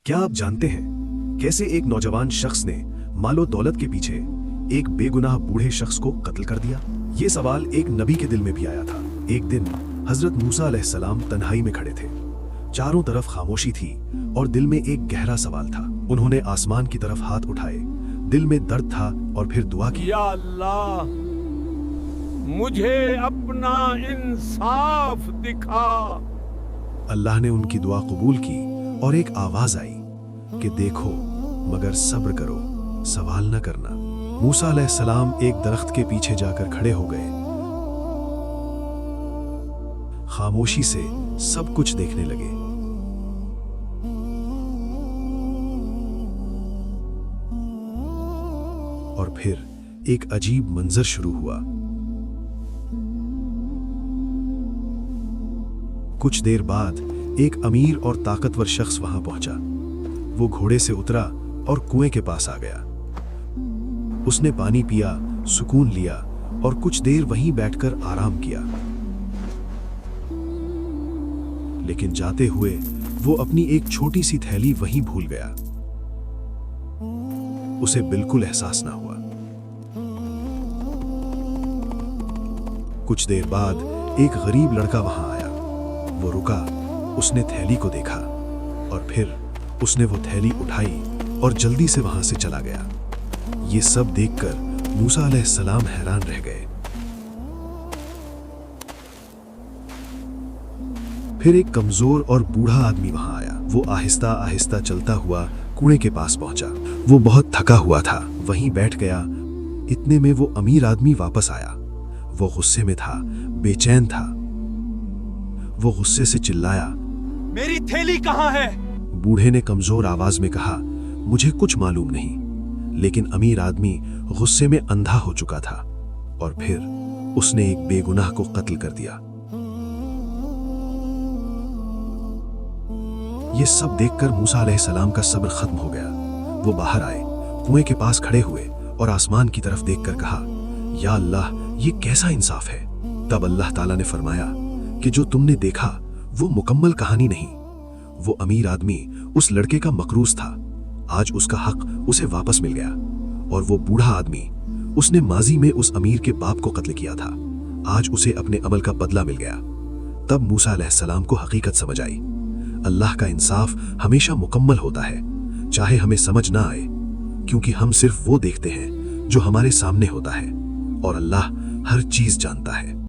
क्या आप जानते हैं कैसे एक नौजवान शख्स ने मालो दौलत के पीछे एक बेगुनाह बूढ़े शख्स को कत्ल कर दिया? ये सवाल एक नबी के दिल में भी आया था। एक दिन हजरत मूसा अलैहिस्सलाम तन्हाई में खड़े थे। चारों तरफ खामोशी थी और दिल में एक गहरा सवाल था। उन्होंने आसमान की तरफ हाथ उठाए, दिल में दर्द था और फिर दुआ की, या अल्लाह, मुझे अपना इंसाफ दिखा। अल्लाह ने उनकी दुआ कबूल की और एक आवाज आई कि देखो मगर सब्र करो, सवाल न करना। मूसा अलैहिस्सलाम एक दरख्त के पीछे जाकर खड़े हो गए। खामोशी से सब कुछ देखने लगे। और फिर एक अजीब मंजर शुरू हुआ। कुछ देर बाद एक अमीर और ताकतवर शख्स वहां पहुंचा। वो घोड़े से उतरा और कुएं के पास आ गया। उसने पानी पिया, सुकून लिया और कुछ देर वहीं बैठकर आराम किया। लेकिन जाते हुए वो अपनी एक छोटी सी थैली वहीं भूल गया। उसे बिल्कुल एहसास ना हुआ। कुछ देर बाद एक गरीब लड़का वहां आया। वो रुका, उसने थैली को देखा और फिर उसने वो थैली उठाई और जल्दी से वहां से चला गया। ये सब देखकर मूसा अलैहिस्सलाम हैरान रह गए। फिर एक कमजोर और बूढ़ा आदमी वहां आया। वो आहिस्ता आहिस्ता चलता हुआ कुएं के पास पहुंचा। वो बहुत थका हुआ था, वहीं बैठ गया। इतने में वो अमीर आदमी वापस आया। वो गुस्से में था, बेचैन था। वो गुस्से से चिल्लाया, मेरी थैली कहाँ है? बूढ़े ने कमजोर आवाज में कहा, मुझे कुछ मालूम नहीं। लेकिन अमीर आदमी गुस्से में अंधा हो चुका था और फिर उसने एक बेगुनाह को कत्ल कर दिया। ये सब देखकर मूसा अलैहिस्सलाम का सब्र खत्म हो गया। वो बाहर आए, कुएं के पास खड़े हुए और आसमान की तरफ देखकर कहा, या अल्लाह, ये कैसा इंसाफ है। तब अल्लाह ताला ने फरमाया कि जो तुमने देखा वो मुकम्मल कहानी नहीं। वो अमीर आदमी उस लड़के का मकरूज था। आज उसका हक उसे वापस मिल गया। और वो बूढ़ा आदमी, उसने माजी में उस अमीर के बाप को कत्ल किया था। आज उसे अपने अमल का बदला मिल गया। तब मूसा अलैहिस्सलाम को हकीकत समझ आई। अल्लाह का इंसाफ हमेशा मुकम्मल होता है, चाहे हमें समझ ना आए, क्योंकि हम सिर्फ वो देखते हैं जो हमारे सामने होता है और अल्लाह हर चीज जानता है।